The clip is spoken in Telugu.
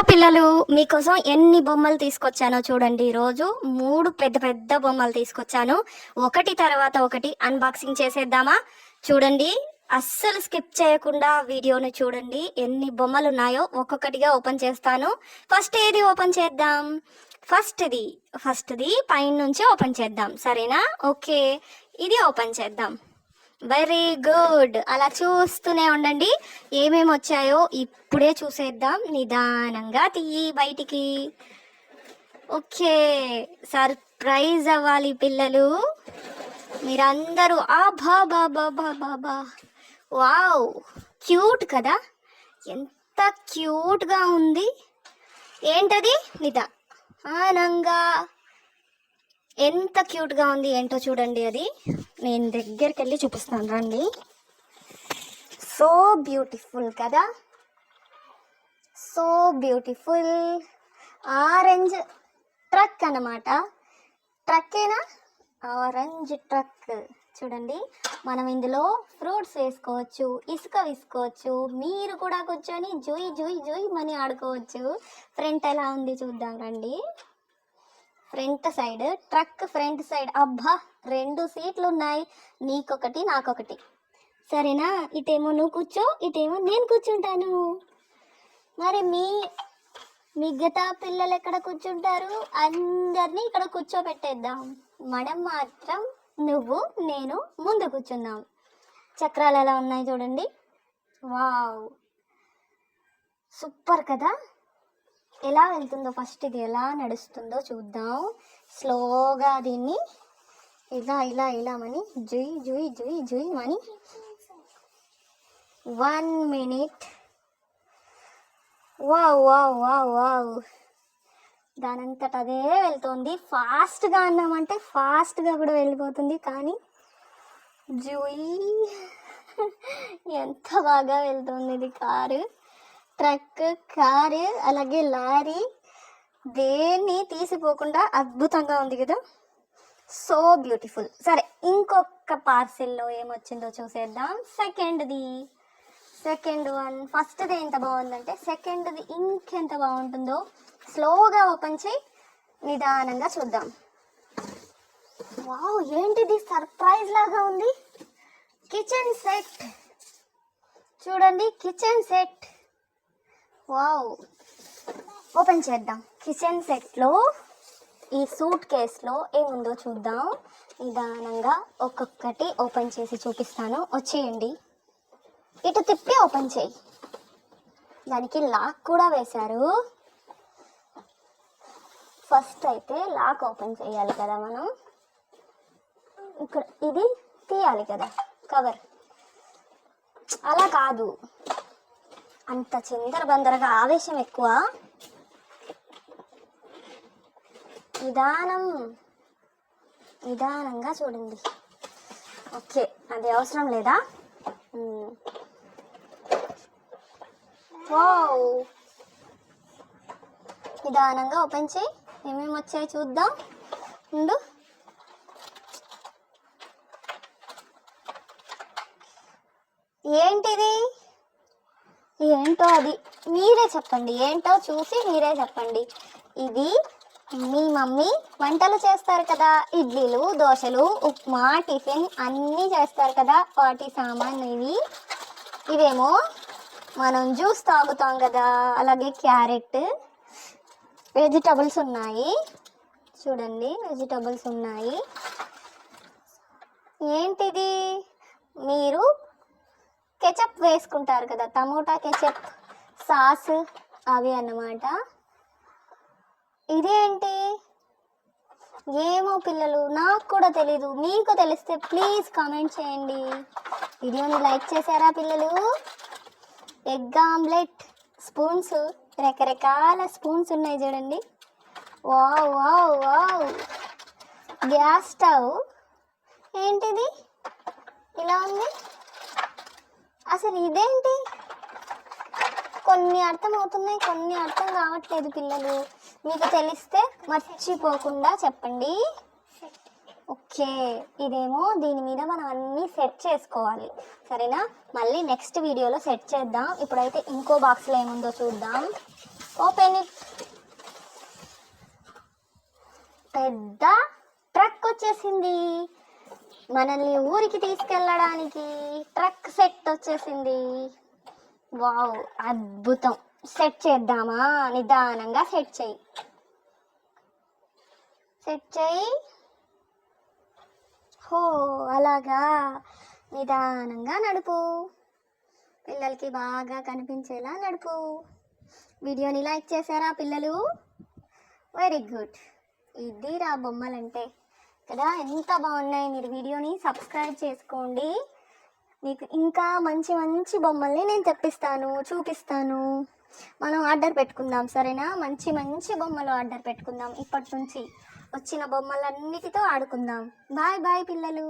పిల్లలు మీకోసం ఎన్ని బొమ్మలు తీసుకొచ్చానో చూడండి. ఈరోజు 3 పెద్ద పెద్ద బొమ్మలు తీసుకొచ్చాను. ఒకటి తర్వాత ఒకటి అన్బాక్సింగ్ చేసేద్దామా? చూడండి, అస్సలు స్కిప్ చేయకుండా వీడియోని చూడండి. ఎన్ని బొమ్మలు ఉన్నాయో ఒక్కొక్కటిగా ఓపెన్ చేస్తాను. ఫస్ట్ ఏది ఓపెన్ చేద్దాం? ఫస్ట్ది పైన నుంచి ఓపెన్ చేద్దాం, సరేనా? ఓకే, ఇది ఓపెన్ చేద్దాం. Very good. అలా చూస్తూనే ఉండండి. ఏమేమి వచ్చాయో ఇప్పుడే చూసేద్దాం. నిదానంగా తీయి బయటికి. ఓకే, సర్ప్రైజ్ అవ్వాలి పిల్లలు మీరందరూ. ఆబా బాబా బాబా, వావ్, క్యూట్ కదా, ఎంత క్యూట్గా ఉంది. ఏంటది? నిదానంగా ఎంత క్యూట్గా ఉంది. ఏంటో చూడండి, అది నేను దగ్గరికి వెళ్ళి చూపిస్తాను రండి. సో బ్యూటిఫుల్ కదా, సో బ్యూటిఫుల్. ఆరెంజ్ ట్రక్ అన్నమాట. ట్రక్కేనా? Orange truck. చూడండి, మనం ఇందులో ఫ్రూట్స్ వేసుకోవచ్చు, ఇసుక వేసుకోవచ్చు. మీరు కూడా కూర్చొని జూయి జూయి జూయి మని ఆడుకోవచ్చు. ఫ్రంట్ ఎలా ఉంది చూద్దాం రండి. Front side, truck front side. అబ్బా, 2 సీట్లు ఉన్నాయి, నీకొకటి నాకొకటి, సరేనా? ఇటేమో నువ్వు కూర్చో, ఇటేమో నేను కూర్చుంటాను. మరి మిగతా పిల్లలు ఎక్కడ కూర్చుంటారు? అందరినీ ఇక్కడ కూర్చోబెట్టేద్దాం. మనం మాత్రం నువ్వు నేను ముందు కూర్చుందాం. చక్రాలు ఎలా ఉన్నాయి చూడండి. వావ్, సూపర్ కదా. ఎలా వెళ్తుందో ఫస్ట్, ఇది ఎలా నడుస్తుందో చూద్దాం. స్లోగా దీన్ని ఇలా ఇలా ఇలా మని జుయ్ జుయ్ జుయ్ జుయ్ మని. 1 minute. Wow wow wow wow, దానంతట అదే వెళ్తుంది. ఫాస్ట్గా అన్నామంటే ఫాస్ట్గా కూడా వెళ్ళిపోతుంది, కానీ జుయ్ ఎంత బాగా వెళ్తుంది ఇది. కారు, ట్రక్, కారు, అలాగే లారీ, దేన్ని తీసిపోకుండా అద్భుతంగా ఉంది కదా, సో బ్యూటిఫుల్. సరే, ఇంకొక పార్సిల్లో ఏమొచ్చిందో చూసేద్దాం. Second one. ఫస్ట్ది ఎంత బాగుందంటే సెకండ్ది ఇంకెంత బాగుంటుందో. స్లోగా ఓపెన్ చేయి, నిదానంగా చూద్దాం. వావ్, ఏంటిది? సర్ప్రైజ్ లాగా ఉంది. కిచెన్ సెట్ చూడండి, కిచెన్ సెట్. వావ్, ఓపెన్ చేద్దాం. కిచెన్ సెట్లో ఈ సూట్ కేస్లో ఏముందో చూద్దాం. నిదానంగా ఒక్కొక్కటి ఓపెన్ చేసి చూపిస్తాను, వచ్చేయండి. ఇటు తిప్పి ఓపెన్ చేయి. దానికి లాక్ కూడా వేశారు. ఫస్ట్ అయితే లాక్ ఓపెన్ చేయాలి కదా మనం. ఇక్కడ ఇది తీయాలి కదా కవర్. అలా కాదు, అంత చిందర బందరగా ఆవేశం ఎక్కువ. నిదానంగా చూడండి. ఓకే, అది అవసరం లేదా? వావ్, నిదానంగా ఓపెన్ చేయి. ఏమేమి వచ్చాయి చూద్దాం. ఉండు, ఏంటిది? ఏంటో అది మీరే చెప్పండి. ఏంటో చూసి మీరే చెప్పండి. ఇది మీ మమ్మీ వంటలు చేస్తారు కదా, ఇడ్లీలు, దోశలు, ఉప్మా, టిఫిన్ అన్నీ చేస్తారు కదా, వాటి సామాన్లు ఇవి. ఇవేమో మనం జ్యూస్ తాగుతాం కదా, అలాగే క్యారెట్, వెజిటబుల్స్ ఉన్నాయి చూడండి, వెజిటబుల్స్ ఉన్నాయి. ఏంటిది? మీరు కెచప్ వేసుకుంటారు కదా, టమోటా కెచప్, సాస్, అవి అన్నమాట. ఇదేంటి? ఏమో పిల్లలు, నాకు కూడా తెలీదు. మీకు తెలిస్తే ప్లీజ్ కామెంట్ చేయండి. వీడియోని లైక్ చేశారా పిల్లలు? ఎగ్ ఆమ్లెట్, స్పూన్స్, రకరకాల స్పూన్స్ ఉన్నాయి చూడండి. Wow wow wow. Gas stove. ఏంటిది ఇలా ఉంది? అసలు ఇదేంటి? కొన్ని అర్థం అవుతున్నాయి, కొన్ని అర్థం కావట్లేదు పిల్లలు. మీకు తెలిస్తే మర్చిపోకుండా చెప్పండి. ఓకే, ఇదేమో దీని మీద మనం అన్నీ సెట్ చేసుకోవాలి, సరేనా? మళ్ళీ నెక్స్ట్ వీడియోలో సెట్ చేద్దాం. ఇప్పుడైతే ఇంకో బాక్స్లో ఏముందో చూద్దాం. ఓపెన్ పెద్ద ట్రక్ వచ్చేసింది. మనల్ని ఊరికి తీసుకెళ్ళడానికి ట్రక్ సెట్ వచ్చేసింది. వావ్, అద్భుతం. సెట్ చేద్దామా? నిదానంగా సెట్ చేయి. హో, అలాగా నిదానంగా నడుపు. పిల్లలకి బాగా కనిపించేలా నడుపు. వీడియోని లైక్ చేశారా పిల్లలు? Very good. ఇది రా బొమ్మలంటే కదా, ఎంత బాగున్నాయి. మీరు వీడియోని సబ్స్క్రైబ్ చేసుకోండి. మీకు ఇంకా మంచి మంచి బొమ్మల్ని నేను తెప్పిస్తాను, చూపిస్తాను. మనం ఆర్డర్ పెట్టుకుందాం, సరేనా? మంచి మంచి బొమ్మలు ఆర్డర్ పెట్టుకుందాం. ఇప్పటి నుంచి వచ్చిన బొమ్మలన్నిటితో ఆడుకుందాం. బాయ్ బాయ్ పిల్లలు.